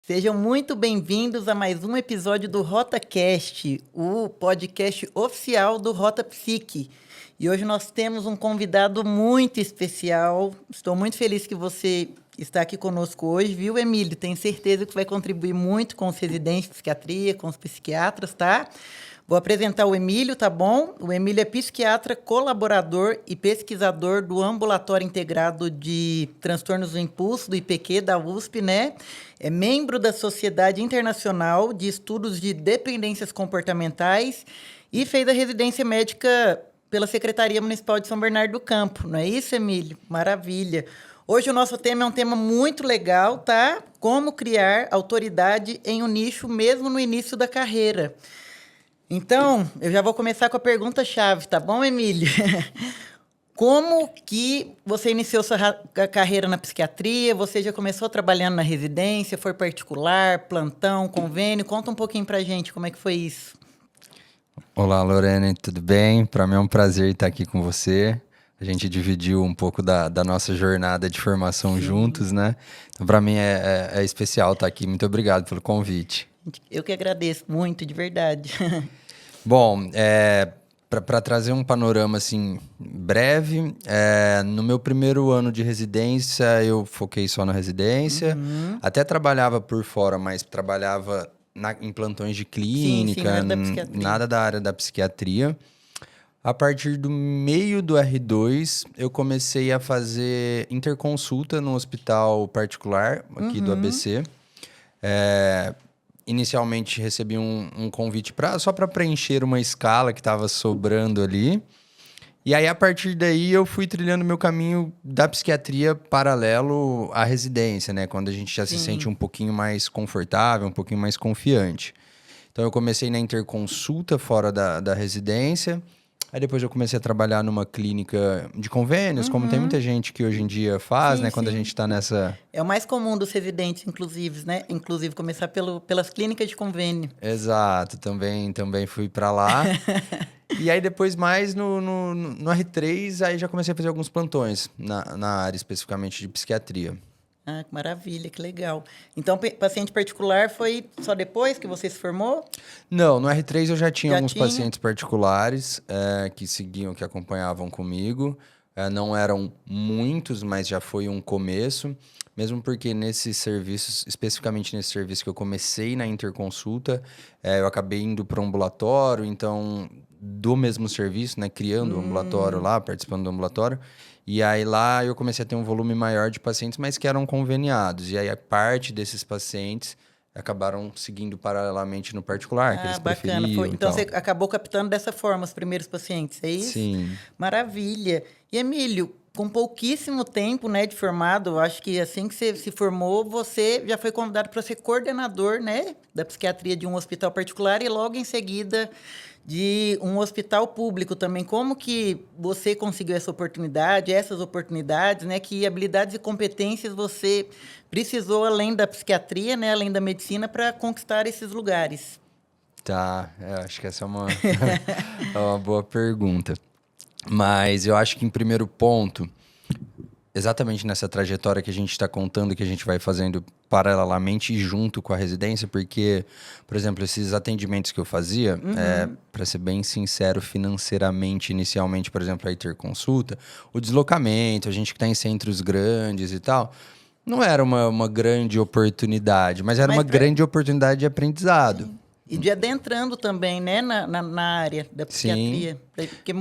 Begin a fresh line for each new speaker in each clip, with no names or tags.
Sejam muito bem-vindos a mais um episódio do RotaCast, o podcast oficial do Rota Psique. E hoje nós temos um convidado muito especial. Estou muito feliz que você está aqui conosco hoje, viu, Emílio? Tenho certeza que vai contribuir muito com os residentes de psiquiatria, com os psiquiatras, tá? Vou apresentar o Emílio, tá bom? O Emílio é psiquiatra, colaborador e pesquisador do Ambulatório Integrado de Transtornos do Impulso, do IPQ, da USP, né? É membro da Sociedade Internacional de Estudos de Dependências Comportamentais e fez a residência médica pela Secretaria Municipal de São Bernardo do Campo. Não é isso, Emílio? Maravilha. Hoje o nosso tema é um tema muito legal, tá? Como criar autoridade em um nicho mesmo no início da carreira. Então, eu já vou começar com a pergunta-chave, tá bom, Emílio? Como que você iniciou sua carreira na psiquiatria? Você já começou trabalhando na residência? Foi particular, plantão, convênio? Conta um pouquinho pra gente como é que foi isso.
Olá, Lorene, tudo bem? Para mim é um prazer estar aqui com você. A gente dividiu um pouco da nossa jornada de formação juntos, né? Então, para mim é especial estar aqui. Muito obrigado pelo convite.
Eu que agradeço muito, de verdade.
Bom, para trazer um panorama assim breve, no meu primeiro ano de residência, eu foquei só na residência. Até trabalhava por fora, mas trabalhava em plantões de clínica, nada da área da psiquiatria. A partir do meio do R2, eu comecei a fazer interconsulta no hospital particular aqui do ABC. Inicialmente recebi um convite só para preencher uma escala que estava sobrando ali. E aí, a partir daí, eu fui trilhando meu caminho da psiquiatria paralelo à residência, né? Quando a gente já se sente um pouquinho mais confortável, um pouquinho mais confiante. Então, eu comecei na interconsulta fora da residência. Aí, depois eu comecei a trabalhar numa clínica de convênios, como tem muita gente que hoje em dia faz, né? Quando a gente está nessa...
É o mais comum dos residentes, inclusive, né? Inclusive, começar pelas clínicas de convênio.
Exato, também fui para lá. E aí, depois, mais no R3, aí já comecei a fazer alguns plantões na área, especificamente de psiquiatria.
Ah, que maravilha, que legal. Então, paciente particular foi só depois que você se formou?
Não, no R3 eu já tinha alguns pacientes particulares que seguiam, que acompanhavam comigo. Não eram muitos, mas já foi um começo. Mesmo porque nesses serviços, especificamente nesse serviço que eu comecei na interconsulta, eu acabei indo para o ambulatório, então, do mesmo serviço, né, criando o ambulatório lá, participando do ambulatório. E aí lá eu comecei a ter um volume maior de pacientes, mas que eram conveniados. E aí a parte desses pacientes acabaram seguindo paralelamente no particular, que eles preferiam.
Então você acabou captando dessa forma os primeiros pacientes, é isso?
Sim.
Maravilha. E Emílio, com pouquíssimo tempo, né, de formado, eu acho que assim que você se formou, você já foi convidado para ser coordenador, né, da psiquiatria de um hospital particular e logo em seguida de um hospital público também. Como que você conseguiu essas oportunidades, né? Que habilidades e competências você precisou além da psiquiatria, né? Além da medicina, para conquistar esses lugares?
Tá, acho que essa é uma, é uma boa pergunta. Mas eu acho que, em primeiro ponto, exatamente nessa trajetória que a gente está contando, que a gente vai fazendo paralelamente e junto com a residência, porque, por exemplo, esses atendimentos que eu fazia, para ser bem sincero, financeiramente, inicialmente, por exemplo, a interconsulta, o deslocamento, a gente que está em centros grandes e tal, não era uma grande oportunidade, mas era uma grande oportunidade de aprendizado.
Sim. E de adentrando também, né, na área da psiquiatria. Sim. Porque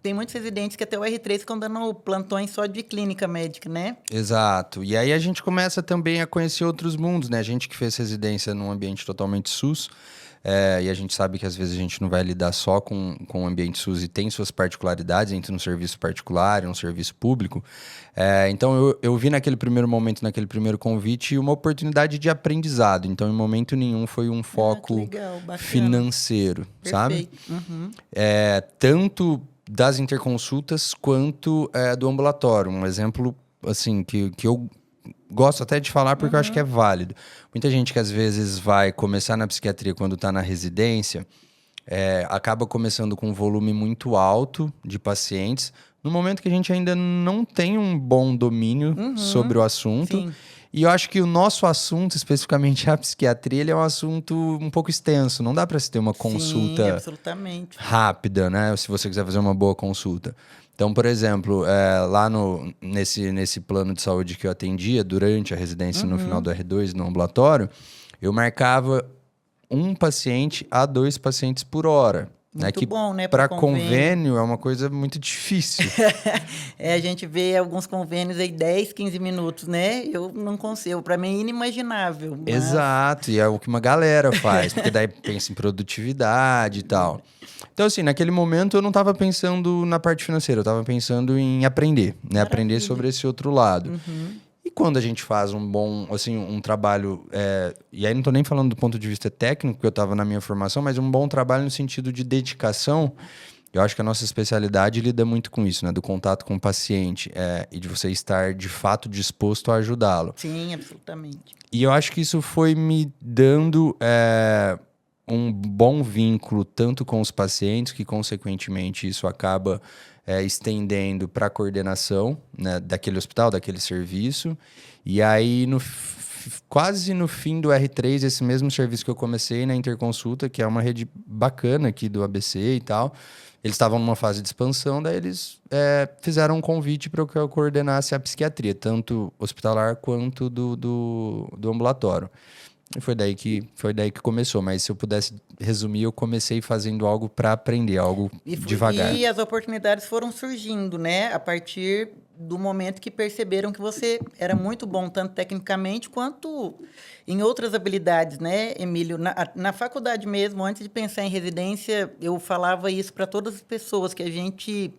tem muitos residentes que até o R3 ficam dando plantões só de clínica médica, né?
Exato. E aí a gente começa também a conhecer outros mundos, né? A gente que fez residência num ambiente totalmente SUS, e a gente sabe que às vezes a gente não vai lidar só com o ambiente SUS e tem suas particularidades entre um serviço particular e um serviço público. Então eu vi naquele primeiro momento, naquele primeiro convite, uma oportunidade de aprendizado. Então, em momento nenhum, foi um foco financeiro, sabe? Tanto das interconsultas quanto do ambulatório. Um exemplo assim que eu gosto até de falar porque eu acho que é válido. Muita gente que às vezes vai começar na psiquiatria quando está na residência acaba começando com um volume muito alto de pacientes, no momento que a gente ainda não tem um bom domínio sobre o assunto.
Sim.
E eu acho que o nosso assunto, especificamente a psiquiatria, ele é um assunto um pouco extenso. Não dá para se ter uma consulta
Sim, absolutamente.
rápida, né? Se você quiser fazer uma boa consulta. Então, por exemplo, lá nesse plano de saúde que eu atendia, durante a residência, no final do R2, no ambulatório, eu marcava 1 paciente a 2 pacientes por hora.
Muito
que
bom, né?
Para convênio é uma coisa muito difícil.
A gente vê alguns convênios aí 10, 15 minutos, né? Eu não consigo, para mim é inimaginável. Mas...
Exato, e é o que uma galera faz, porque daí pensa em produtividade e tal. Então, assim, naquele momento eu não estava pensando na parte financeira, eu estava pensando em aprender, né?
Maravilha.
Aprender sobre esse outro lado. E quando a gente faz um bom, assim, um trabalho, e aí não estou nem falando do ponto de vista técnico, que eu estava na minha formação, mas um bom trabalho no sentido de dedicação, eu acho que a nossa especialidade lida muito com isso, né? Do contato com o paciente e de você estar, de fato, disposto a ajudá-lo.
Sim, absolutamente.
E eu acho que isso foi me dando um bom vínculo tanto com os pacientes, que, consequentemente, isso acaba estendendo para a coordenação, né, daquele hospital, daquele serviço. E aí, quase no fim do R3, esse mesmo serviço que eu comecei na Interconsulta, que é uma rede bacana aqui do ABC e tal, eles estavam numa fase de expansão, daí eles fizeram um convite para que eu coordenasse a psiquiatria, tanto hospitalar quanto do ambulatório. E foi daí que começou. Mas se eu pudesse resumir, eu comecei fazendo algo para aprender, algo devagar.
E as oportunidades foram surgindo, né? A partir do momento que perceberam que você era muito bom, tanto tecnicamente quanto em outras habilidades, né, Emílio? Na faculdade mesmo, antes de pensar em residência, eu falava isso para todas as pessoas, que a gente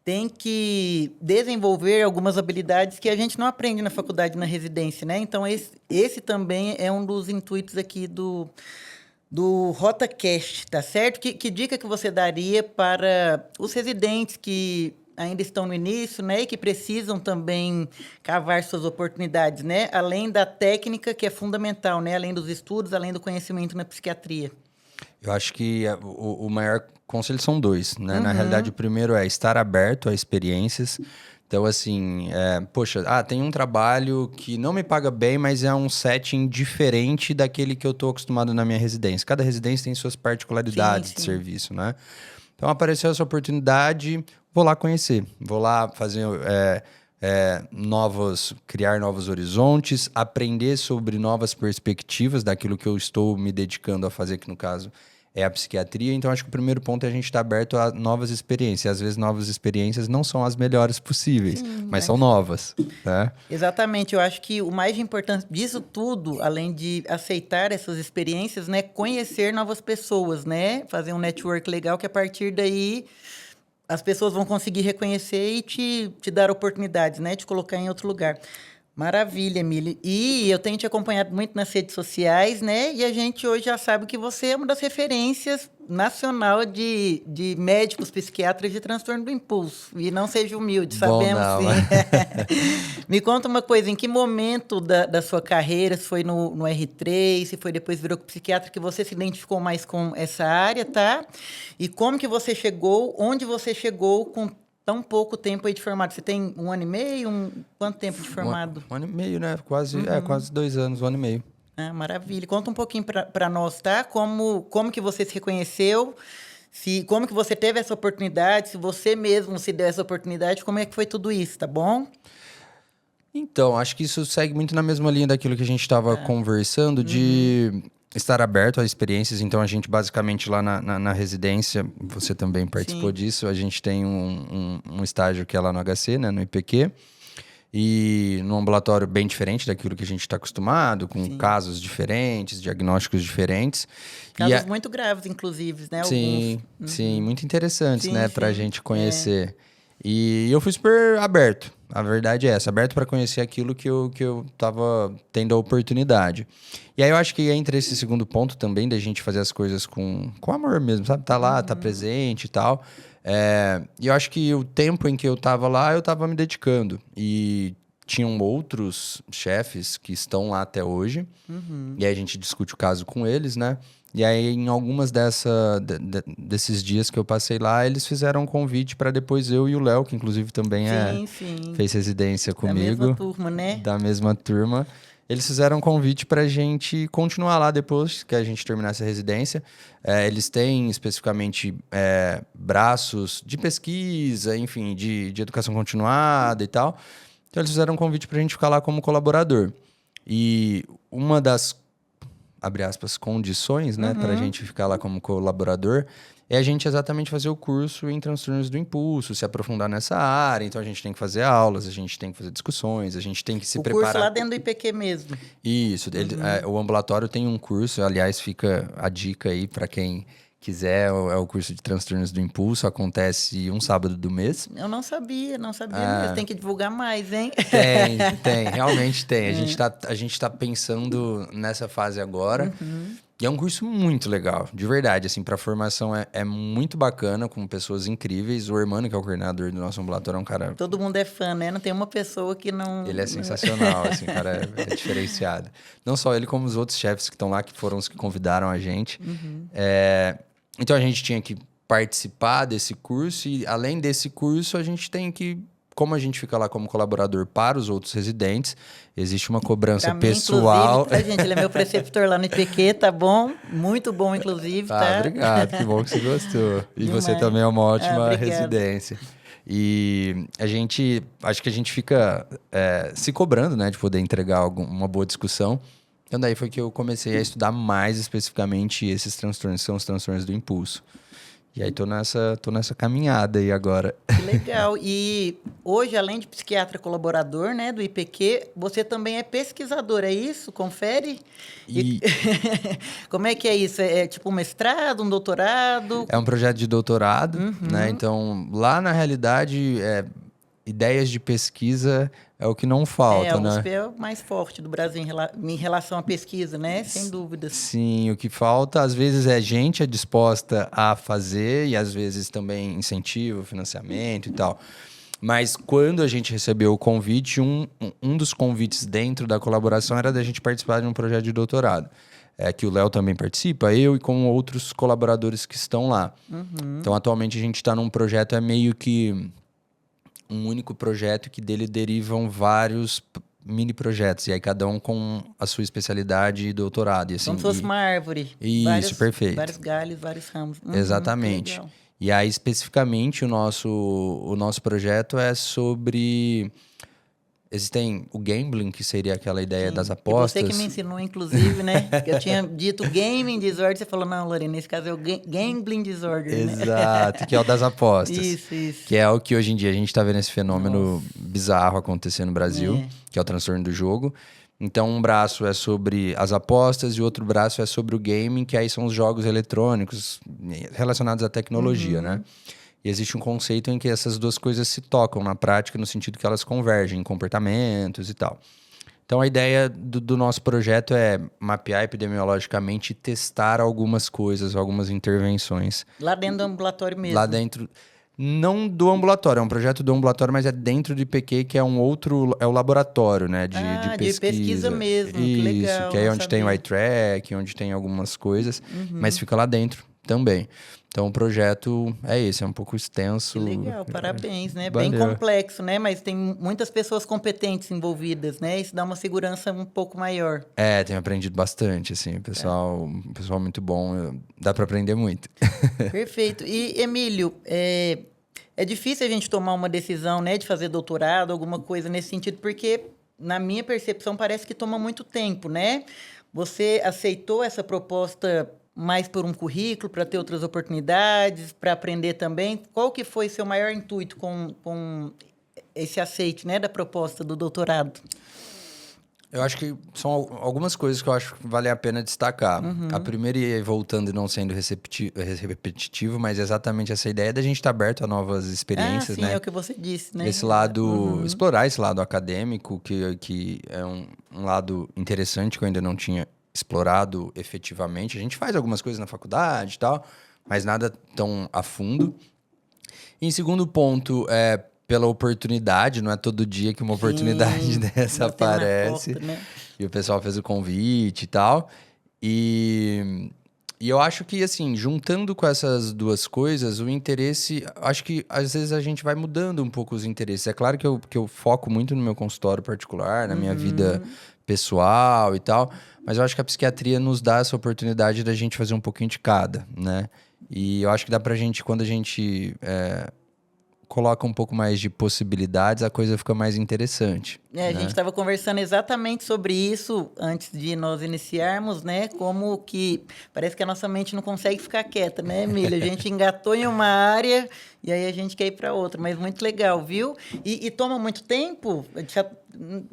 tem que desenvolver algumas habilidades que a gente não aprende na faculdade, na residência, né? Então, esse também é um dos intuitos aqui do RotaCast, tá certo? Que dica que você daria para os residentes que ainda estão no início, né? E que precisam também cavar suas oportunidades, né? Além da técnica, que é fundamental, né? Além dos estudos, além do conhecimento na psiquiatria.
Eu acho que o maior conselho são 2, né? Na realidade, o primeiro é estar aberto a experiências. Então, assim, tem um trabalho que não me paga bem, mas é um setting diferente daquele que eu estou acostumado na minha residência. Cada residência tem suas particularidades de serviço, né? Então, apareceu essa oportunidade, vou lá conhecer. Vou lá fazer... criar novos horizontes, aprender sobre novas perspectivas daquilo que eu estou me dedicando a fazer, que no caso é a psiquiatria. Então, acho que o primeiro ponto é a gente estar aberto a novas experiências. Às vezes, novas experiências não são as melhores possíveis, mas são novas, né?
Exatamente. Eu acho que o mais importante disso tudo, além de aceitar essas experiências, né, conhecer novas pessoas, né? Fazer um network legal, que a partir daí as pessoas vão conseguir reconhecer e te dar oportunidades, né? Te colocar em outro lugar. Maravilha, Emílio. E eu tenho te acompanhado muito nas redes sociais, né? E a gente hoje já sabe que você é uma das referências nacional de médicos psiquiatras de transtorno do impulso. E não seja humilde, sabemos sim. Me conta uma coisa, em que momento da sua carreira, se foi no R3, se foi depois virou psiquiatra, que você se identificou mais com essa área, tá? E como que você chegou, onde você chegou com tão pouco tempo aí de formado? Você tem 1 ano e meio? Quanto tempo de formado?
1 ano e meio, né? Quase 2 anos, 1 ano e meio.
Ah, maravilha. Conta um pouquinho para nós, tá? Como que você se reconheceu, como que você teve essa oportunidade, se você mesmo se deu essa oportunidade, como é que foi tudo isso, tá bom?
Então, acho que isso segue muito na mesma linha daquilo que a gente estava conversando, de estar aberto a experiências. Então, a gente basicamente lá na residência, você também participou disso, a gente tem um estágio que é lá no HC, né, no IPQ, e num ambulatório bem diferente daquilo que a gente está acostumado, com casos diferentes, diagnósticos diferentes.
Casos muito graves, inclusive, né?
Sim, sim, muito interessantes, né, para a gente conhecer. E eu fui super aberto, a verdade é essa, aberto para conhecer aquilo que eu tava tendo a oportunidade. E aí eu acho que entra esse segundo ponto também, da gente fazer as coisas com amor mesmo, sabe? Tá lá, tá presente e tal. E eu acho que o tempo em que eu tava lá, eu tava me dedicando. E tinham outros chefes que estão lá até hoje. E aí a gente discute o caso com eles, né? E aí, em algumas desses dias que eu passei lá, eles fizeram um convite para depois eu e o Léo, que inclusive também fez residência comigo.
Da mesma turma, né?
Da mesma turma. Eles fizeram um convite para a gente continuar lá depois que a gente terminasse a residência. Eles têm especificamente braços de pesquisa, enfim, de educação continuada e tal. Então, eles fizeram um convite para a gente ficar lá como colaborador. E uma das, abre aspas, condições, né, para a gente ficar lá como colaborador é a gente exatamente fazer o curso em transtornos do impulso, se aprofundar nessa área. Então, a gente tem que fazer aulas, a gente tem que fazer discussões, a gente tem que se preparar.
O curso lá dentro do IPQ mesmo.
Isso. O ambulatório tem um curso, aliás, fica a dica aí para quem quiser, é o curso de transtornos do impulso, acontece um sábado do mês.
Eu não sabia mesmo. Tem que divulgar mais, hein?
Tem, realmente tem. A gente tá pensando nessa fase agora. E é um curso muito legal, de verdade, assim, pra formação é muito bacana, com pessoas incríveis. O Hermano, que é o coordenador do nosso ambulatório, é um cara...
Todo mundo é fã, né? Não tem uma pessoa que não...
Ele é sensacional, assim, o cara é diferenciado. Não só ele, como os outros chefes que estão lá, que foram os que convidaram a gente. Então, a gente tinha que participar desse curso e, além desse curso, a gente tem que... Como a gente fica lá como colaborador para os outros residentes, existe uma cobrança pessoal.
Tá, gente? Ele é meu preceptor lá no IPQ, tá bom? Muito bom, inclusive, tá?
Obrigado, que bom que você gostou. E
Demais.
você também é uma ótima residência. E acho que a gente fica se cobrando, né, de poder entregar uma boa discussão. Então, daí foi que eu comecei a estudar mais especificamente esses transtornos, que são os transtornos do impulso. E aí tô nessa caminhada aí agora.
Que legal. E hoje, além de psiquiatra colaborador, né, do IPQ, você também é pesquisador, é isso? Confere? Como é que é isso? É tipo um mestrado, um doutorado?
É um projeto de doutorado, né? Então, lá na realidade, ideias de pesquisa é o que não falta, né?
A USP é o mais forte do Brasil em relação à pesquisa, né? Sem dúvidas.
Sim, o que falta, às vezes, é gente disposta a fazer e, às vezes, também incentivo, financiamento e tal. Mas, quando a gente recebeu o convite, um dos convites dentro da colaboração era da gente participar de um projeto de doutorado. Que o Léo também participa, eu e com outros colaboradores que estão lá. Então, atualmente, a gente está num projeto, meio que um único projeto que dele derivam vários mini projetos. E aí cada um com a sua especialidade e doutorado. E assim,
como se fosse uma árvore.
Isso, perfeito.
Vários galhos, vários ramos.
Exatamente. E aí, especificamente, o nosso projeto é sobre... Existem o gambling, que seria aquela ideia das apostas.
E você que me ensinou, inclusive, né? Eu tinha dito gaming disorder, você falou, não, Lorena, nesse caso é o gambling disorder,
Exato, né? Que é o das apostas.
Isso.
Que é o que hoje em dia a gente está vendo esse fenômeno bizarro acontecer no Brasil, que é o transtorno do jogo. Então, um braço é sobre as apostas e o outro braço é sobre o gaming, que aí são os jogos eletrônicos relacionados à tecnologia, né? E existe um conceito em que essas duas coisas se tocam na prática, no sentido que elas convergem em comportamentos e tal. Então, a ideia do nosso projeto é mapear epidemiologicamente e testar algumas coisas, algumas intervenções.
Lá dentro do ambulatório mesmo?
Lá dentro... Não do ambulatório, é um projeto do ambulatório, mas é dentro do IPQ, que é é o laboratório, né, de pesquisa.
De pesquisa mesmo,
Isso,
que legal.
Que é onde tem o iTrack, onde tem algumas coisas, mas fica lá dentro também. Então, o projeto é esse, é um pouco extenso.
Que legal, parabéns, né?
Valeu.
Bem complexo, né? Mas tem muitas pessoas competentes envolvidas, né? Isso dá uma segurança um pouco maior.
Tenho aprendido bastante, assim, o pessoal muito bom, dá para aprender muito.
Perfeito. E, Emílio, é difícil a gente tomar uma decisão, né, de fazer doutorado, alguma coisa nesse sentido, porque, na minha percepção, parece que toma muito tempo, né? Você aceitou essa proposta mais por um currículo, para ter outras oportunidades, para aprender também? Qual que foi seu maior intuito com esse aceite, né, da proposta do doutorado?
Eu acho que são algumas coisas que eu acho que vale a pena destacar. A primeira, e voltando e não sendo repetitivo, mas exatamente essa ideia da gente estar aberto a novas experiências,
sim,
né?
É o que você disse, né?
Esse lado, explorar esse lado acadêmico, que é um lado interessante que eu ainda não tinha explorado efetivamente. A gente faz algumas coisas na faculdade e tal, mas nada tão a fundo. E em segundo ponto, pela oportunidade, não é todo dia que uma oportunidade dessa aparece.
Porta, né?
E o pessoal fez o convite e tal. E E eu acho que, assim, juntando com essas duas coisas, o interesse... Acho que, às vezes, a gente vai mudando um pouco os interesses. É claro que eu foco muito no meu consultório particular, na minha vida pessoal e tal, mas eu acho que a psiquiatria nos dá essa oportunidade da gente fazer um pouquinho de cada, né? E eu acho que dá pra gente, quando a gente coloca um pouco mais de possibilidades, a coisa fica mais interessante.
A gente estava conversando exatamente sobre isso antes de nós iniciarmos, né? Como que parece que a nossa mente não consegue ficar quieta, né, Emília? A gente engatou em uma área e aí a gente quer ir para outra, mas muito legal, viu? E toma muito tempo?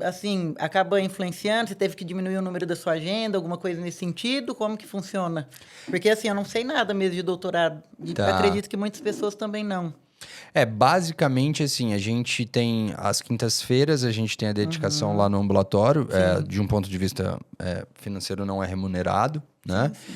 Assim, acaba influenciando? Você teve que diminuir o número da sua agenda, alguma coisa nesse sentido? Como que funciona? Porque assim, eu não sei nada mesmo de doutorado e acredito que muitas pessoas também não.
Basicamente assim, a gente tem as quintas-feiras, a gente tem a dedicação lá no ambulatório, de um ponto de vista financeiro não é remunerado, né? Sim.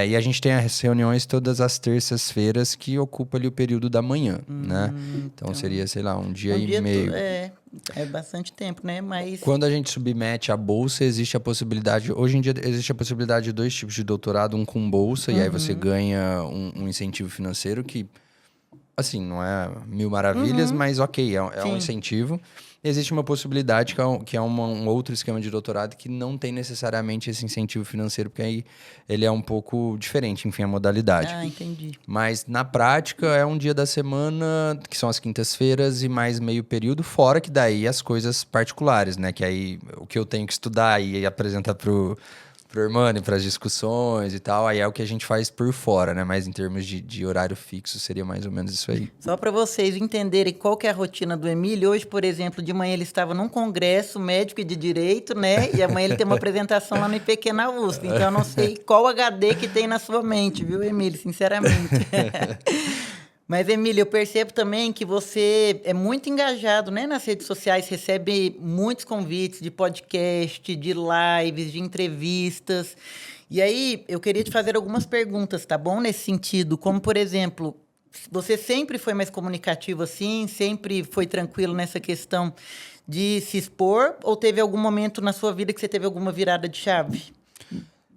E a gente tem as reuniões todas as terças-feiras que ocupa ali o período da manhã, né? Então seria, sei lá, um dia e meio.
É bastante tempo, né? Mas...
Quando a gente submete a bolsa, existe a possibilidade... Hoje em dia, existe a possibilidade de 2 tipos de doutorado, um com bolsa, e aí você ganha um incentivo financeiro que... Assim, não é mil maravilhas, mas ok, é um incentivo. Existe uma possibilidade que é um outro esquema de doutorado que não tem necessariamente esse incentivo financeiro, porque aí ele é um pouco diferente, enfim, a modalidade.
Ah, entendi.
Mas na prática é um dia da semana, que são as quintas-feiras, e mais meio período, fora que daí as coisas particulares, né? Que aí o que eu tenho que estudar e apresentar pro Hermani, para as discussões e tal, aí é o que a gente faz por fora, né? Mas em termos de horário fixo, seria mais ou menos isso aí.
Só para vocês entenderem qual que é a rotina do Emílio, hoje, por exemplo, de manhã ele estava num congresso médico e de direito, né? E amanhã ele tem uma apresentação lá no IPQ na USP. Então, eu não sei qual HD que tem na sua mente, viu, Emílio? Sinceramente. Mas, Emília, eu percebo também que você é muito engajado, né, nas redes sociais, recebe muitos convites de podcast, de lives, de entrevistas. E aí, eu queria te fazer algumas perguntas, tá bom? Nesse sentido, como, por exemplo, você sempre foi mais comunicativo assim? Sempre foi tranquilo nessa questão de se expor? Ou teve algum momento na sua vida que você teve alguma virada de chave?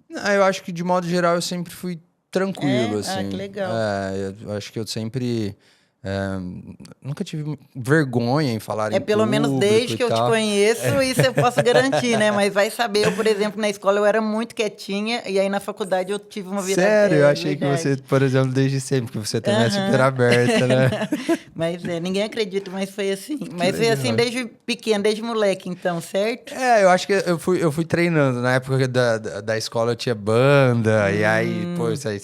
Eu acho que, de modo geral, eu sempre fui tranquilo, assim.
Ah, que legal.
Eu acho que eu sempre... nunca tive vergonha em falar em
pelo menos desde que eu te conheço, isso eu posso garantir, né? Mas vai saber, eu, por exemplo, na escola eu era muito quietinha e aí na faculdade eu tive uma virada.
Sério? Eu achei que você, por exemplo, desde sempre, que você também é super aberta, né?
Mas ninguém acredita, mas foi assim. Mas foi assim desde pequeno, desde moleque, então, certo?
Eu acho que eu fui treinando. Na época da escola eu tinha banda, e aí, pô, isso aí,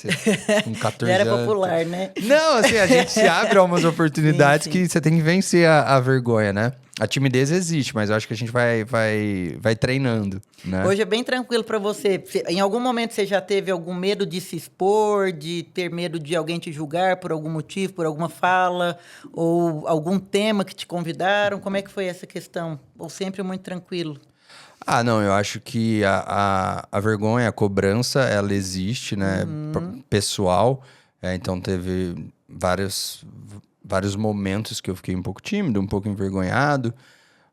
com 14
Já era
anos.
popular, né?
Não, assim, a gente se abre a umas oportunidades sim. Que você tem que vencer a vergonha, né? A timidez existe, mas eu acho que a gente vai treinando, né?
Hoje é bem tranquilo para você. Em algum momento você já teve algum medo de se expor, de ter medo de alguém te julgar por algum motivo, por alguma fala, ou algum tema que te convidaram? Como é que foi essa questão? Ou sempre muito tranquilo?
Não, eu acho que a vergonha, a cobrança, ela existe, né? Pessoal. Então teve vários momentos que eu fiquei um pouco tímido, um pouco envergonhado.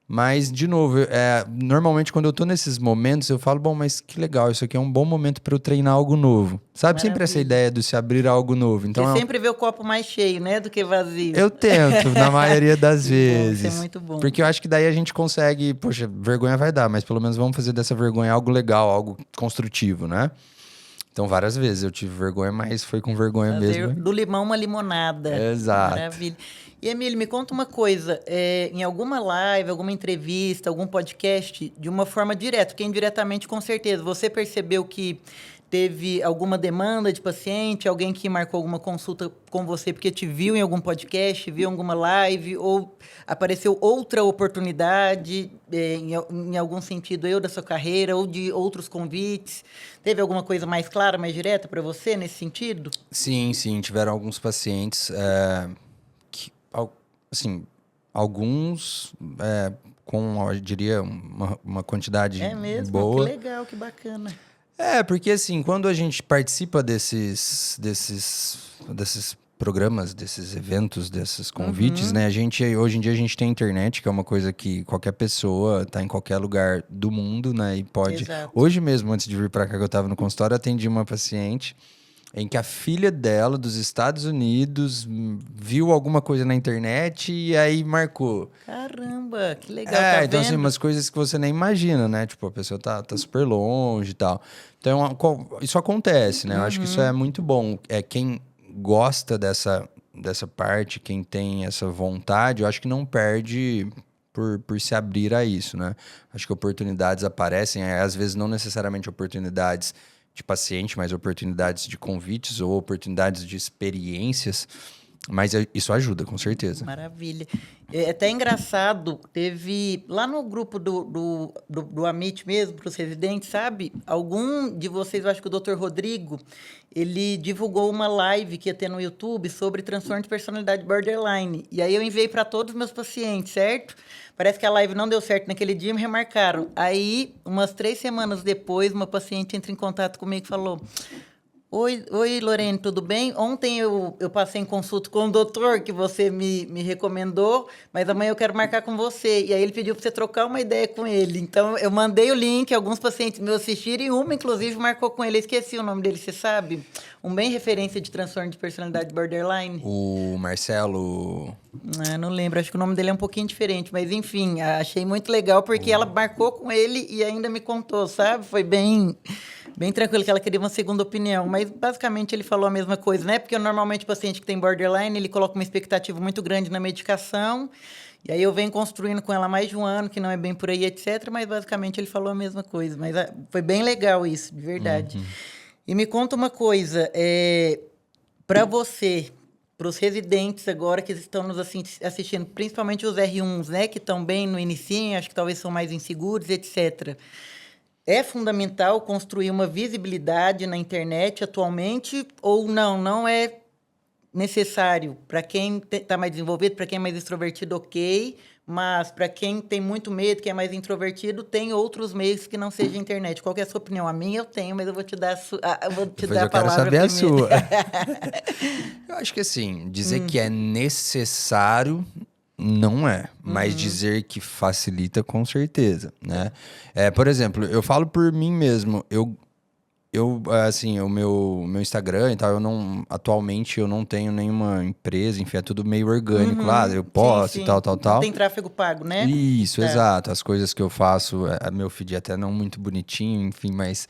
Mas, de novo, normalmente quando eu tô nesses momentos, eu falo, bom, mas que legal, isso aqui é um bom momento para eu treinar algo novo. Sabe? Maravilha. Sempre essa ideia de se abrir a algo novo. Então,
você sempre vê o copo mais cheio, né, do que vazio.
Eu tento, na maioria das vezes.
Isso é muito bom.
Porque eu acho que daí a gente consegue, poxa, vergonha vai dar, mas pelo menos vamos fazer dessa vergonha algo legal, algo construtivo, né? Então, várias vezes eu tive vergonha, mas foi com vergonha mesmo.
Do limão uma limonada.
Exato.
Maravilha. E, Emílio, me conta uma coisa. Em alguma live, alguma entrevista, algum podcast, de uma forma direta, porque indiretamente, com certeza, você percebeu que teve alguma demanda de paciente, alguém que marcou alguma consulta com você porque te viu em algum podcast, viu em alguma live, ou apareceu outra oportunidade, em algum sentido, da sua carreira, ou de outros convites? Teve alguma coisa mais clara, mais direta para você nesse sentido?
Sim. Tiveram alguns pacientes que, assim, alguns com, eu diria, uma quantidade boa.
É mesmo? Que legal, que bacana.
Porque assim, quando a gente participa desses programas, desses eventos, desses convites, né? Hoje em dia a gente tem internet, que é uma coisa que qualquer pessoa tá em qualquer lugar do mundo, né? E pode...
Exato.
Hoje mesmo, antes de vir para cá, que eu tava no consultório, eu atendi uma paciente em que a filha dela, dos Estados Unidos, viu alguma coisa na internet e aí marcou.
Caramba, que legal, tá
então
vendo?
assim, umas coisas que você nem imagina, né? Tipo, a pessoa tá super longe e tal. Então, isso acontece, né? Eu acho que isso é muito bom. Quem gosta dessa parte, quem tem essa vontade, eu acho que não perde por se abrir a isso, né? Acho que oportunidades aparecem, às vezes não necessariamente oportunidades de paciente, mas oportunidades de convites ou oportunidades de experiências, mas isso ajuda, com certeza.
Maravilha. É até engraçado, teve lá no grupo do Amit mesmo, para os residentes, sabe? Algum de vocês, eu acho que o Dr. Rodrigo, ele divulgou uma live que ia ter no YouTube sobre transtorno de personalidade borderline. E aí eu enviei para todos os meus pacientes, certo? Parece que a live não deu certo naquele dia, me remarcaram. Aí, umas 3 semanas depois, uma paciente entra em contato comigo e falou: Oi, Lorene, tudo bem? Ontem eu passei em consulta com o doutor que você me recomendou, mas amanhã eu quero marcar com você. E aí ele pediu para você trocar uma ideia com ele. Então, eu mandei o link, alguns pacientes meus assistiram e uma, inclusive, marcou com ele. Eu esqueci o nome dele, você sabe? Um bem referência de transtorno de personalidade borderline.
O Marcelo...
Não lembro, acho que o nome dele é um pouquinho diferente, mas enfim, achei muito legal porque ela marcou com ele e ainda me contou, sabe? Foi bem tranquilo, que ela queria uma segunda opinião, mas basicamente ele falou a mesma coisa, né? Porque normalmente o paciente que tem borderline, ele coloca uma expectativa muito grande na medicação, e aí eu venho construindo com ela há mais de um ano, que não é bem por aí, etc., mas basicamente ele falou a mesma coisa, mas foi bem legal isso, de verdade. E me conta uma coisa, para você, para os residentes agora que estão nos assistindo, principalmente os R1s, né, que estão bem no inicinho, acho que talvez são mais inseguros, etc., é fundamental construir uma visibilidade na internet atualmente ou não é necessário? Para quem está mais desenvolvido, para quem é mais extrovertido, ok, mas para quem tem muito medo, que é mais introvertido, tem outros meios que não seja a internet. Qual que é a sua opinião? A minha eu tenho, mas eu vou te dar a palavra
primeiro. Eu quero saber
primeiro.
a sua. Eu acho que assim, dizer que é necessário... Não é, mas dizer que facilita, com certeza, né? Por exemplo, eu falo por mim mesmo, assim, o meu Instagram e tal, atualmente eu não tenho nenhuma empresa, enfim, é tudo meio orgânico lá, eu posto
sim.
e tal.
Não tem tráfego pago, né?
Isso, exato. As coisas que eu faço, meu feed é até não muito bonitinho, enfim, mas...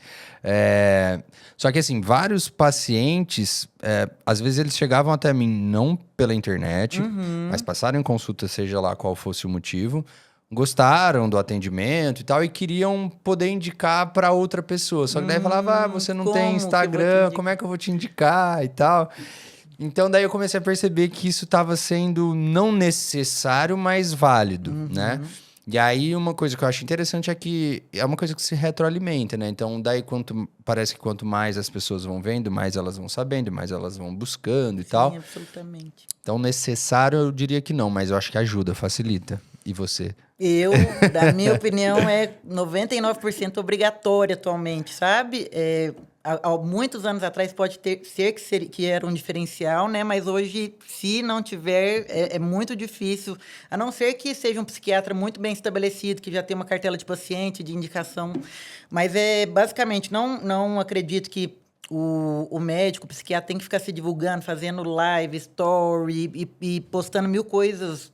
Só que, assim, vários pacientes, às vezes eles chegavam até mim não pela internet, mas passaram em consulta, seja lá qual fosse o motivo, gostaram do atendimento e tal, e queriam poder indicar para outra pessoa. Só que daí falava, você não tem Instagram, como é que eu vou te indicar e tal... Então, daí eu comecei a perceber que isso estava sendo não necessário, mas válido, né? E aí, uma coisa que eu acho interessante é que é uma coisa que se retroalimenta, né? Então, daí parece que quanto mais as pessoas vão vendo, mais elas vão sabendo, mais elas vão buscando e tal.
Sim, absolutamente.
Então, necessário eu diria que não, mas eu acho que ajuda, facilita. E você?
Da minha opinião, é 99% obrigatório atualmente, sabe? Há muitos anos atrás pode ser que era um diferencial, né? Mas hoje, se não tiver, é muito difícil. A não ser que seja um psiquiatra muito bem estabelecido, que já tem uma cartela de paciente, de indicação. Mas, basicamente, não acredito que o médico, o psiquiatra tem que ficar se divulgando, fazendo live, story e postando 1000 coisas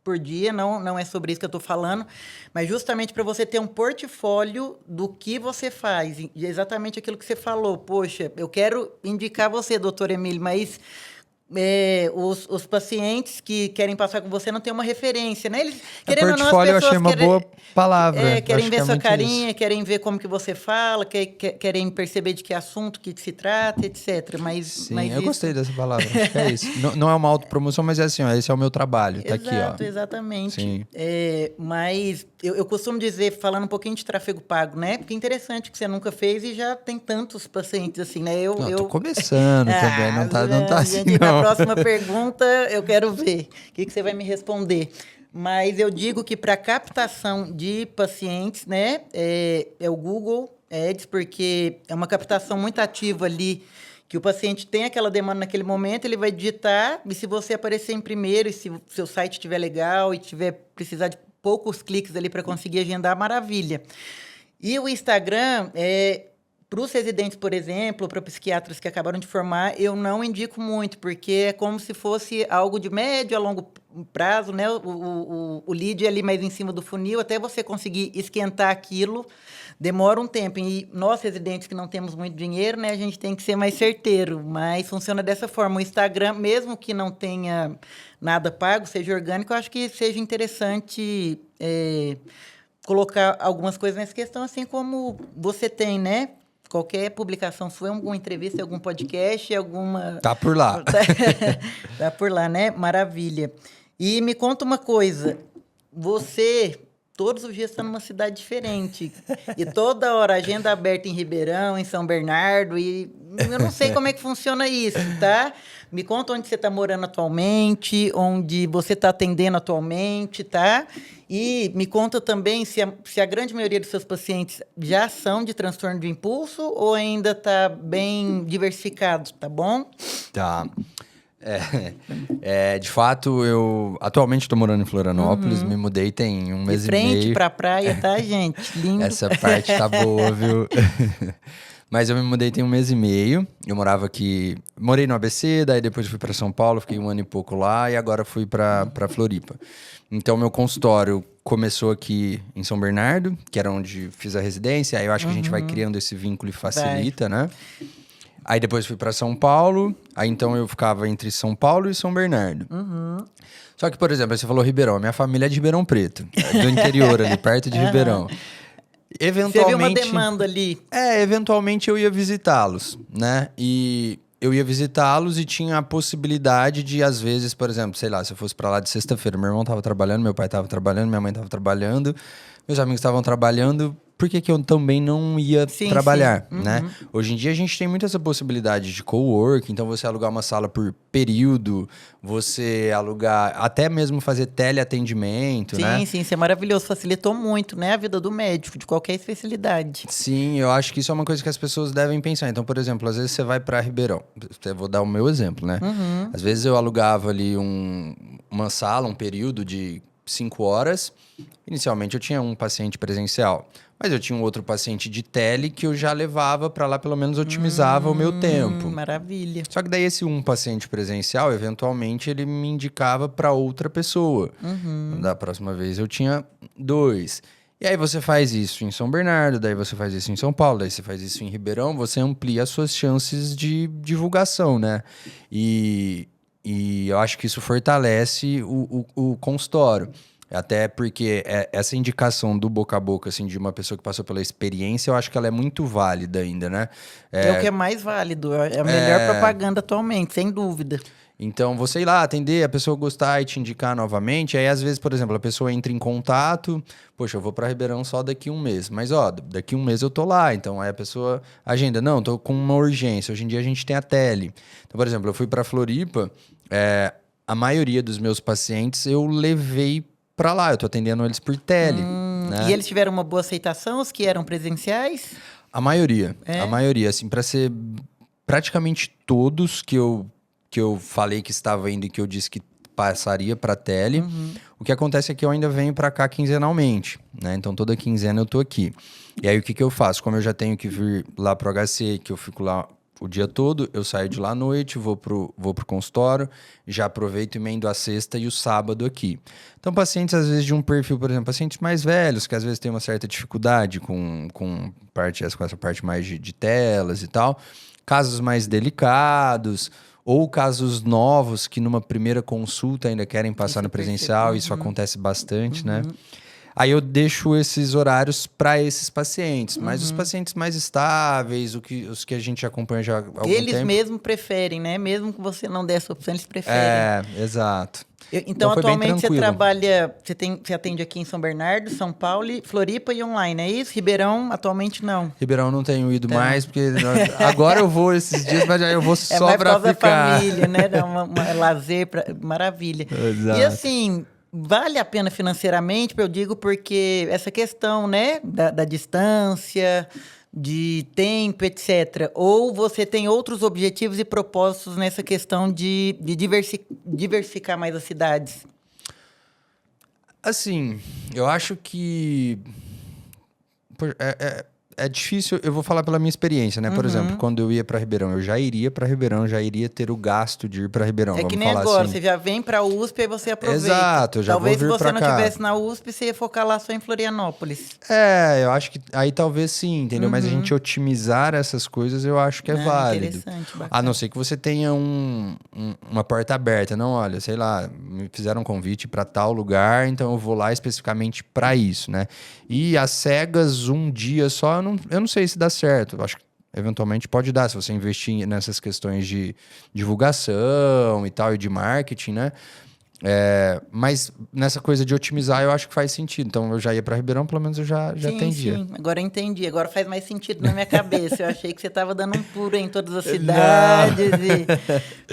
por dia, não é sobre isso que eu estou falando, mas justamente para você ter um portfólio do que você faz, e exatamente aquilo que você falou. Poxa, eu quero indicar você, doutor Emílio, mas os pacientes que querem passar com você não têm uma referência, né? Eles, querendo ou não, as
portfólio eu
pessoas
achei uma boa palavra.
querem ver sua carinha,
isso.
querem ver como que você fala, querem perceber de que assunto que se trata, etc.
Sim,
mas
eu gostei dessa palavra, acho que é isso. Não é uma autopromoção, mas é assim, ó, esse é o meu trabalho, tá aqui, ó.
Exatamente.
Sim.
Mas eu costumo dizer, falando um pouquinho de tráfego pago, né? Porque é interessante que você nunca fez e já tem tantos pacientes assim, né?
Tô começando também, não tá assim,
gente,
não.
Na próxima pergunta, eu quero ver o que você vai me responder. Mas eu digo que para captação de pacientes, né, é o Google Ads, porque é uma captação muito ativa ali que o paciente tem aquela demanda naquele momento, ele vai digitar, e se você aparecer em primeiro, e se o seu site estiver legal e precisar de poucos cliques ali para conseguir agendar, maravilha. E o Instagram, para os residentes, por exemplo, para psiquiatras que acabaram de formar, eu não indico muito, porque é como se fosse algo de médio a longo prazo, né? O lead ali mais em cima do funil, até você conseguir esquentar aquilo, demora um tempo. E nós, residentes que não temos muito dinheiro, né, a gente tem que ser mais certeiro, mas funciona dessa forma. O Instagram, mesmo que não tenha nada pago, seja orgânico, eu acho que seja interessante colocar algumas coisas nessa questão, assim como você tem, né? Qualquer publicação sua, alguma entrevista, algum podcast, alguma...
Tá por lá.
Tá por lá, né? Maravilha. E me conta uma coisa, você... Todos os dias está numa cidade diferente. E toda hora, agenda aberta em Ribeirão, em São Bernardo. E eu não sei como é que funciona isso, tá? Me conta onde você está morando atualmente, onde você está atendendo atualmente, tá? E me conta também se a grande maioria dos seus pacientes já são de transtorno de impulso ou ainda está bem diversificado, tá bom?
Tá. De fato, eu atualmente estou morando em Florianópolis, me mudei tem um mês e meio.
De frente pra praia, tá, gente? Lindo.
Essa parte tá boa, viu? Mas eu me mudei tem um mês e meio, eu morava aqui, morei no ABC, daí depois fui para São Paulo, fiquei 1 ano e pouco lá e agora fui para Floripa. Então, meu consultório começou aqui em São Bernardo, que era onde fiz a residência, aí eu acho que a gente vai criando esse vínculo e facilita, né? Aí depois fui para São Paulo, aí então eu ficava entre São Paulo e São Bernardo. Só que, por exemplo, você falou Ribeirão, minha família é de Ribeirão Preto, do interior ali, perto de Ribeirão. Eventualmente,
você viu uma demanda ali.
Eventualmente eu ia visitá-los, né? E eu ia visitá-los e tinha a possibilidade de, às vezes, por exemplo, sei lá, se eu fosse para lá de sexta-feira, meu irmão tava trabalhando, meu pai tava trabalhando, minha mãe tava trabalhando, meus amigos estavam trabalhando, por que eu também não ia trabalhar, né? Hoje em dia a gente tem muito essa possibilidade de cowork, então você alugar uma sala por período, você alugar, até mesmo fazer teleatendimento, né?
Sim, isso é maravilhoso, facilitou muito, né, a vida do médico, de qualquer especialidade.
Sim, eu acho que isso é uma coisa que as pessoas devem pensar. Então, por exemplo, às vezes você vai para Ribeirão, eu vou dar o meu exemplo, né? Às vezes eu alugava ali uma sala, um período de 5 horas, inicialmente eu tinha um paciente presencial, mas eu tinha um outro paciente de tele que eu já levava para lá, pelo menos otimizava o meu tempo.
Maravilha.
Só que daí esse paciente presencial, eventualmente, ele me indicava para outra pessoa. Da próxima vez eu tinha 2. E aí você faz isso em São Bernardo, daí você faz isso em São Paulo, daí você faz isso em Ribeirão, você amplia as suas chances de divulgação, né? E eu acho que isso fortalece o consultório. Até porque essa indicação do boca a boca, assim, de uma pessoa que passou pela experiência, eu acho que ela é muito válida ainda, né?
É o que é mais válido, é a melhor propaganda atualmente, sem dúvida.
Então, você ir lá atender, a pessoa gostar e te indicar novamente, aí às vezes, por exemplo, a pessoa entra em contato, poxa, eu vou para Ribeirão só daqui 1 mês, mas daqui 1 mês eu tô lá, então aí a pessoa agenda, não, tô com uma urgência, hoje em dia a gente tem a tele. Então, por exemplo, eu fui para Floripa, a maioria dos meus pacientes eu levei para lá, eu tô atendendo eles por tele. Né?
E eles tiveram uma boa aceitação, os que eram presenciais?
A maioria, assim, para ser praticamente todos que eu falei que estava indo e que eu disse que passaria para tele. O que acontece é que eu ainda venho para cá quinzenalmente, né? Então toda quinzena eu tô aqui. E aí o que eu faço? Como eu já tenho que vir lá pro HC, que eu fico lá o dia todo, eu saio de lá à noite, vou pro consultório, já aproveito e emendo a sexta e o sábado aqui. Então, pacientes, às vezes, de um perfil, por exemplo, pacientes mais velhos, que às vezes têm uma certa dificuldade com essa parte mais de telas e tal, casos mais delicados, ou casos novos que numa primeira consulta ainda querem passar no presencial, isso acontece bastante, né? Aí eu deixo esses horários para esses pacientes. Mas os pacientes mais estáveis, os que a gente acompanha já há algum tempo...
Eles mesmo preferem, né? Mesmo que você não dê essa opção, eles preferem.
Exato.
Então, atualmente você trabalha... Você atende aqui em São Bernardo, São Paulo, Floripa e online, é isso? Ribeirão, atualmente não.
Ribeirão não tenho ido mais, porque agora eu vou esses dias, mas aí eu vou só para ficar.
Da família, né? Dar uma lazer, maravilha.
Exato.
E assim... Vale a pena financeiramente, eu digo, porque essa questão, né, da distância, de tempo, etc. Ou você tem outros objetivos e propósitos nessa questão de diversificar mais as cidades?
Assim, eu acho que é difícil, eu vou falar pela minha experiência, né? Por exemplo, quando eu ia para Ribeirão, eu já iria para Ribeirão, já iria ter o gasto de ir para Ribeirão,
É que
vamos
nem
falar
agora,
assim.
você já vem para a USP e você aproveita.
Exato, eu já
Talvez
vou vir
se você
pra
não
cá.
estivesse na USP, você ia focar lá só em Florianópolis.
Eu acho que aí talvez sim, entendeu? Mas a gente otimizar essas coisas eu acho que é válido.
Interessante, bacana.
A não ser que você tenha uma porta aberta. Não, olha, sei lá, me fizeram um convite para tal lugar, então eu vou lá especificamente para isso, né? E às cegas, um dia só, eu não sei se dá certo. Eu acho que eventualmente pode dar, se você investir nessas questões de divulgação e tal, e de marketing, né? Mas nessa coisa de otimizar eu acho que faz sentido. Então eu já ia para Ribeirão, pelo menos eu já atendia.
Sim, agora eu entendi. Agora faz mais sentido na minha cabeça. Eu achei que você estava dando um tour em todas as cidades.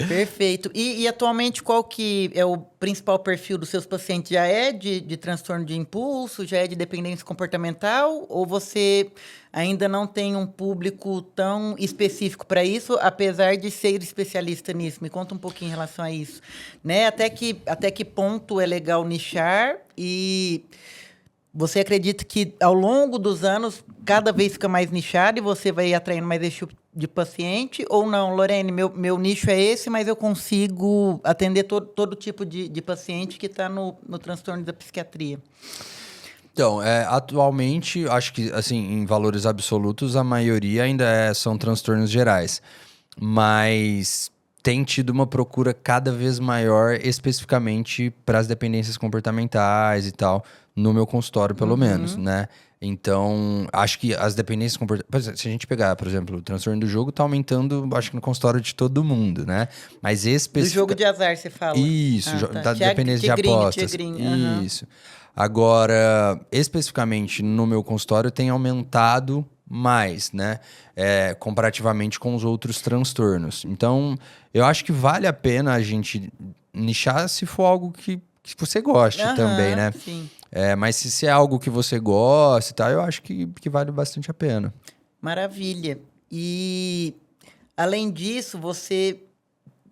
Perfeito. E atualmente qual que é o principal perfil dos seus pacientes? Já é de transtorno de impulso? Já é de dependência comportamental? Ou você ainda não tem um público tão específico para isso, apesar de ser especialista nisso? Me conta um pouquinho em relação a isso. Né? Até que ponto é legal nichar e você acredita que ao longo dos anos cada vez fica mais nichado e você vai atraindo mais esse tipo de paciente? Ou não, Lorene, meu nicho é esse, mas eu consigo atender todo tipo de paciente que está no transtorno da psiquiatria?
Então, atualmente, acho que, assim, em valores absolutos, a maioria ainda são transtornos gerais. Mas tem tido uma procura cada vez maior, especificamente para as dependências comportamentais e tal, no meu consultório, pelo menos, né? Então, acho que as dependências comportamentais... Se a gente pegar, por exemplo, o transtorno do jogo, tá aumentando, acho que no consultório de todo mundo, né? Mas
Do jogo de azar, você fala?
Isso,
tá.
da dependência de apostas. Isso. Agora, especificamente no meu consultório, tem aumentado mais, né? Comparativamente com os outros transtornos. Então, eu acho que vale a pena a gente nichar se for algo que você goste também, né?
Sim.
Mas se é algo que você gosta e tal, eu acho que vale bastante a pena.
Maravilha. E, além disso, você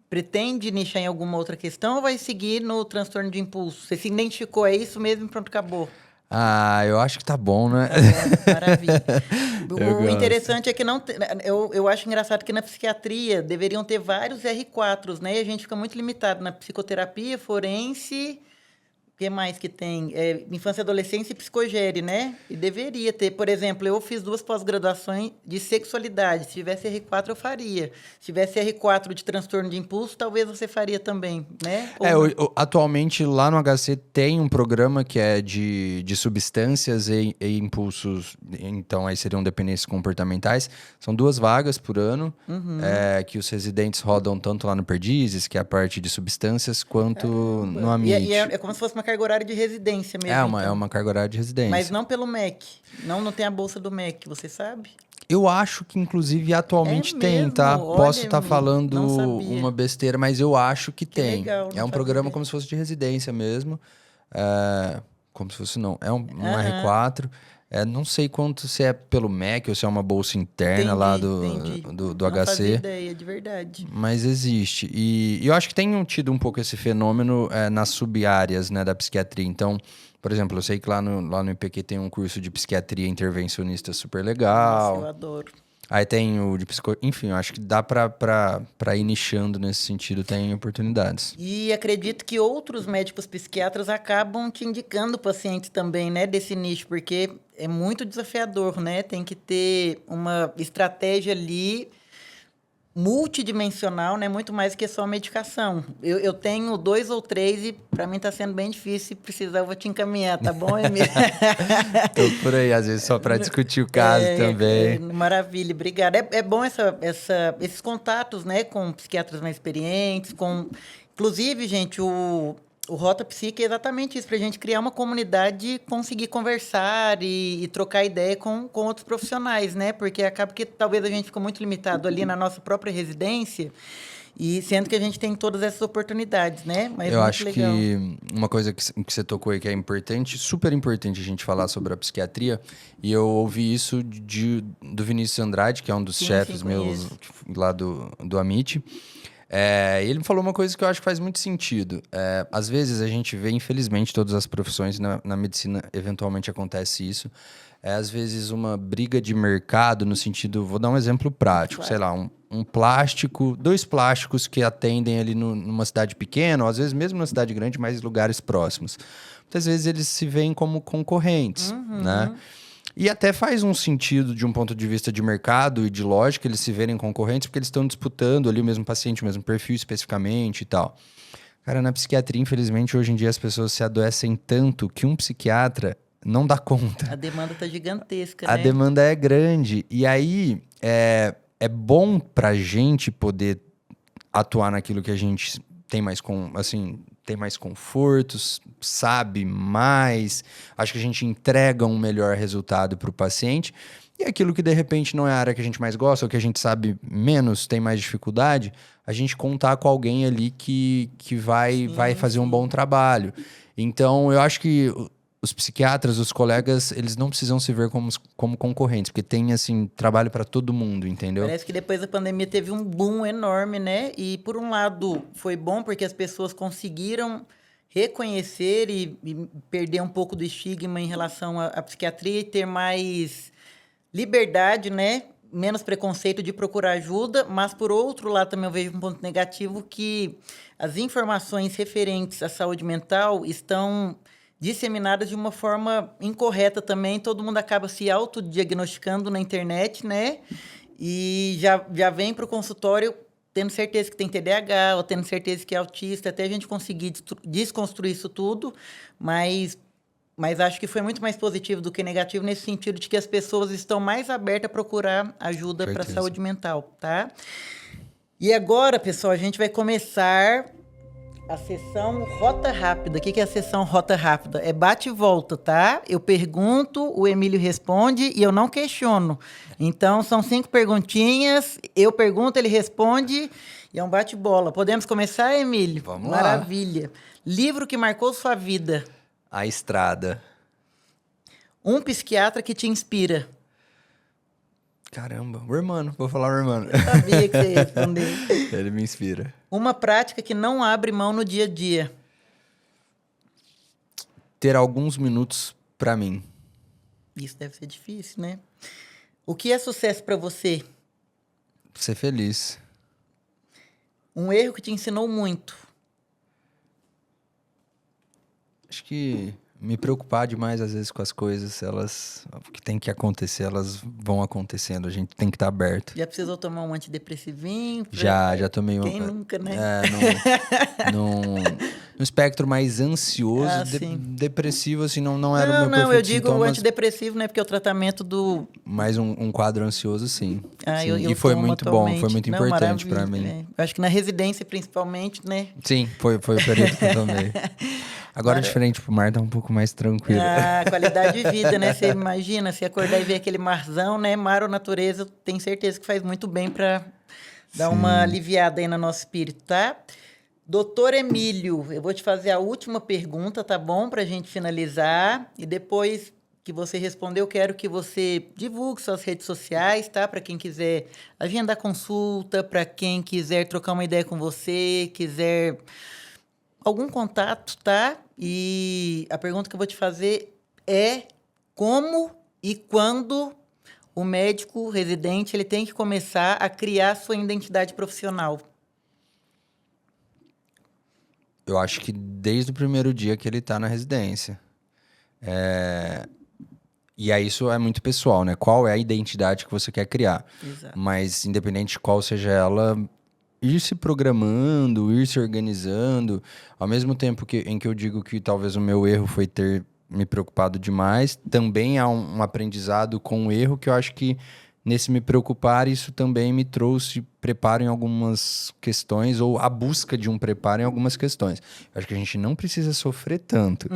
pretende nichar em alguma outra questão ou vai seguir no transtorno de impulso? Você se identificou a isso mesmo e pronto, acabou?
Eu acho que tá bom, né?
Tá bom, maravilha.
Eu
interessante é que não eu acho engraçado que na psiquiatria deveriam ter vários R4s, né? E a gente fica muito limitado na psicoterapia, forense. O que mais que tem? Infância, adolescência e psicogere, né? E deveria ter. Por exemplo, eu fiz 2 pós-graduações de sexualidade. Se tivesse R4, eu faria. Se tivesse R4 de transtorno de impulso, talvez você faria também, né?
Atualmente, lá no HC, tem um programa que é de substâncias e impulsos. Então, aí seriam dependências comportamentais. São 2 vagas por ano, que os residentes rodam tanto lá no Perdizes, que é a parte de substâncias, quanto no Amit.
E é como se fosse uma carga horária de residência mesmo.
É uma carga horária de residência.
Mas não pelo MEC. Não tem a bolsa do MEC, você sabe?
Eu acho que, inclusive, atualmente tem,
mesmo?
tá?
Olha,
Posso estar falando
não sabia.
uma besteira, mas eu acho que tem.
Legal,
É um programa como se fosse de residência mesmo. Como se fosse, não. É um R4. Não sei quanto se é pelo MEC ou se é uma bolsa interna lá do
não
HC.
Fazia ideia, de verdade.
Mas existe. E eu acho que tem tido um pouco esse fenômeno nas sub-áreas, né, da psiquiatria. Então, por exemplo, eu sei que lá no IPQ tem um curso de psiquiatria intervencionista super legal.
Nossa, eu adoro.
Aí tem o de Enfim, eu acho que dá pra ir nichando nesse sentido, tem oportunidades.
E acredito que outros médicos psiquiatras acabam te indicando pacientes também, né, desse nicho, porque é muito desafiador, né? Tem que ter uma estratégia ali multidimensional, né? Muito mais que só medicação. Eu tenho 2 ou 3 e para mim está sendo bem difícil. Se precisar, eu vou te encaminhar, tá bom, Emílio?
Tô por aí, às vezes, só para discutir o caso também.
Maravilha, obrigada. É bom esses contatos, né, com psiquiatras mais experientes, Inclusive, gente, o Rota Psique é exatamente isso, para a gente criar uma comunidade, conseguir conversar e trocar ideia com outros profissionais, né? Porque acaba que talvez a gente fica muito limitado ali na nossa própria residência E sendo que a gente tem todas essas oportunidades, né? Mas
eu
muito
acho
legal.
que uma coisa que você tocou aí que é importante, super importante a gente falar sobre a psiquiatria, e eu ouvi isso do Vinícius Andrade, que é um dos chefes meus lá do Amit. Ele me falou uma coisa que eu acho que faz muito sentido. Às vezes a gente vê, infelizmente, todas as profissões, na medicina eventualmente acontece isso. Às vezes uma briga de mercado no sentido... Vou dar um exemplo prático. Claro. Sei lá, um plástico... 2 plásticos que atendem ali numa cidade pequena, ou às vezes mesmo numa cidade grande, mas lugares próximos. Muitas vezes eles se veem como concorrentes, né? E até faz um sentido de um ponto de vista de mercado e de lógica eles se verem concorrentes, porque eles estão disputando ali o mesmo paciente, o mesmo perfil especificamente e tal. Cara, na psiquiatria, infelizmente, hoje em dia as pessoas se adoecem tanto que um psiquiatra não dá conta.
A demanda tá gigantesca, né?
A demanda é grande. E aí, é bom pra gente poder atuar naquilo que a gente tem mais tem mais confortos, sabe mais, acho que a gente entrega um melhor resultado para o paciente. E aquilo que de repente não é a área que a gente mais gosta, ou que a gente sabe menos, tem mais dificuldade, a gente contar com alguém ali que vai fazer um bom trabalho. Então, eu acho que os psiquiatras, os colegas, eles não precisam se ver como concorrentes, porque tem, assim, trabalho para todo mundo, entendeu?
Parece que depois da pandemia teve um boom enorme, né? E, por um lado, foi bom porque as pessoas conseguiram reconhecer e perder um pouco do estigma em relação à psiquiatria e ter mais liberdade, né? Menos preconceito de procurar ajuda, mas, por outro lado, também eu vejo um ponto negativo que as informações referentes à saúde mental estão disseminadas de uma forma incorreta também, todo mundo acaba se autodiagnosticando na internet, né? E já vem para o consultório tendo certeza que tem TDAH, ou tendo certeza que é autista, até a gente conseguir desconstruir isso tudo, mas acho que foi muito mais positivo do que negativo nesse sentido de que as pessoas estão mais abertas a procurar ajuda para a saúde mental, tá? E agora, pessoal, a gente vai começar a sessão Rota Rápida. O que é a sessão Rota Rápida? É bate e volta, tá? Eu pergunto, o Emílio responde e eu não questiono. Então, são 5 perguntinhas, eu pergunto, ele responde e é um bate-bola. Podemos começar, Emílio?
Vamos lá.
Maravilha. Livro que marcou sua vida?
A Estrada.
Um psiquiatra que te inspira?
Caramba, o Hermano. Vou falar o Hermano.
Eu sabia que você ia responder.
Ele me inspira.
Uma prática que não abre mão no dia a dia?
Ter alguns minutos pra mim.
Isso deve ser difícil, né? O que é sucesso pra você?
Ser feliz.
Um erro que te ensinou muito?
Acho que me preocupar demais, às vezes, com as coisas, o que tem que acontecer, elas vão acontecendo. A gente tem que estar aberto.
Já precisou tomar um antidepressivinho?
Já tomei um.
Quem nunca, né?
Num espectro mais ansioso, depressivo, assim, não era o meu perfil
eu
de
digo
sintomas.
O antidepressivo, né? Porque o tratamento do...
Mais um quadro ansioso, sim.
sim.
Eu e foi muito bom, foi muito importante para mim.
Né? Acho que na residência, principalmente, né?
Sim, foi o período que eu tomei. Agora, diferente pro mar, tá um pouco mais tranquilo.
Qualidade de vida, né? Você imagina, se acordar e ver aquele marzão, né? Mar ou natureza, tenho certeza que faz muito bem para dar uma aliviada aí no nosso espírito, tá? Doutor Emílio, eu vou te fazer a última pergunta, tá bom? Pra gente finalizar. E depois que você responder, eu quero que você divulgue suas redes sociais, tá? Para quem quiser agendar consulta, para quem quiser trocar uma ideia com você, quiser algum contato, tá? E a pergunta que eu vou te fazer é como e quando o médico residente ele tem que começar a criar sua identidade profissional?
Eu acho que desde o primeiro dia que ele está na residência. E aí isso é muito pessoal, né? Qual é a identidade que você quer criar?
Exato.
Mas independente de qual seja ela, ir se programando, ir se organizando. Ao mesmo tempo em que eu digo que talvez o meu erro foi ter me preocupado demais, também há um aprendizado com o erro que eu acho que nesse me preocupar, isso também me trouxe preparo em algumas questões, ou a busca de um preparo em algumas questões. Eu acho que a gente não precisa sofrer tanto,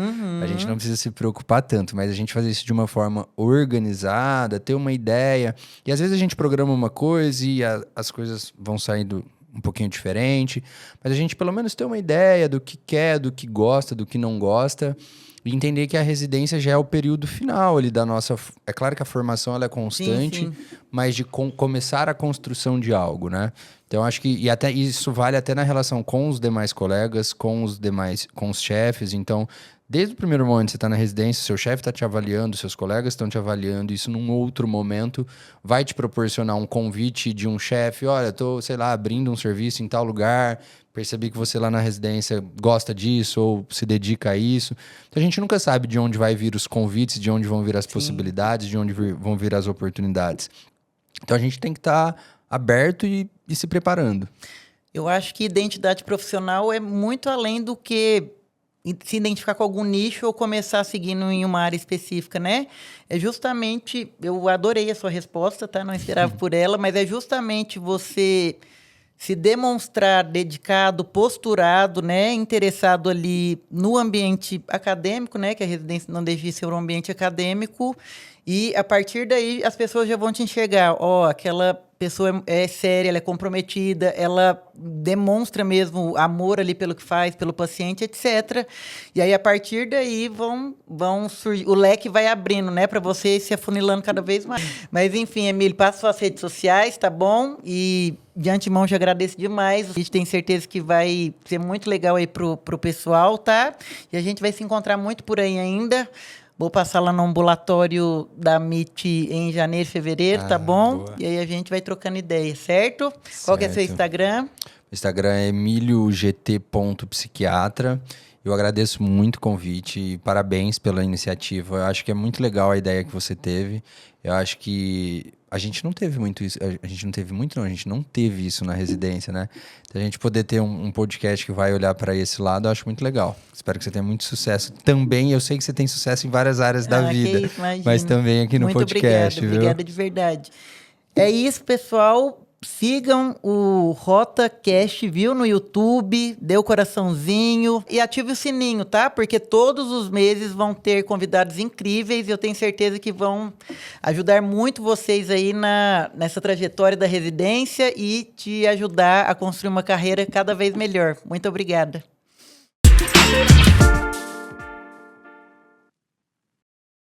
a gente não precisa se preocupar tanto, mas a gente fazer isso de uma forma organizada, ter uma ideia, e às vezes a gente programa uma coisa e as coisas vão saindo um pouquinho diferente, mas a gente pelo menos ter uma ideia do que quer, do que gosta, do que não gosta, e entender que a residência já é o período final ali da nossa... É claro que a formação ela é constante,
sim.
mas de começar a construção de algo, né? Então, acho que... E até isso vale até na relação com os demais colegas, com os chefes. Então, desde o primeiro momento que você está na residência, seu chefe está te avaliando, seus colegas estão te avaliando, isso num outro momento vai te proporcionar um convite de um chefe, olha, tô, sei lá, abrindo um serviço em tal lugar, percebi que você lá na residência gosta disso ou se dedica a isso. Então, a gente nunca sabe de onde vai vir os convites, de onde vão vir as possibilidades, de onde vão vir as oportunidades. Então, a gente tem que estar aberto e se preparando.
Eu acho que identidade profissional é muito além do que se identificar com algum nicho ou começar seguindo em uma área específica, né? É justamente, eu adorei a sua resposta, tá? Não esperava por ela, mas é justamente você se demonstrar dedicado, posturado, né? Interessado ali no ambiente acadêmico, né? Que a residência não deixe de ser um ambiente acadêmico. E, a partir daí, as pessoas já vão te enxergar. Ó, aquela pessoa é séria, ela é comprometida, ela demonstra mesmo amor ali pelo que faz, pelo paciente, etc. E aí, a partir daí, vão surgir... O leque vai abrindo, né? Para você ir se afunilando cada vez mais. Mas, enfim, Emílio, passa suas redes sociais, tá bom? E, de antemão, já agradeço demais. A gente tem certeza que vai ser muito legal aí pro pessoal, tá? E a gente vai se encontrar muito por aí ainda. Vou passar lá no ambulatório da MIT em janeiro, fevereiro, tá bom?
Boa.
E aí a gente vai trocando ideia, certo? Qual que é seu Instagram?
O Instagram é emiliogt.psiquiatra. Eu agradeço muito o convite e parabéns pela iniciativa. Eu acho que é muito legal a ideia que você teve. Eu acho que a gente não teve muito isso. A gente não teve isso na residência, né? Então, a gente poder ter um podcast que vai olhar para esse lado, eu acho muito legal. Espero que você tenha muito sucesso também. Eu sei que você tem sucesso em várias áreas da vida,
isso,
mas também aqui no
muito
podcast, viu?
Obrigada de verdade. É isso, pessoal. Sigam o RotaCast, viu, no YouTube, dê o coraçãozinho e ative o sininho, tá? Porque todos os meses vão ter convidados incríveis e eu tenho certeza que vão ajudar muito vocês aí nessa trajetória da residência e te ajudar a construir uma carreira cada vez melhor. Muito obrigada.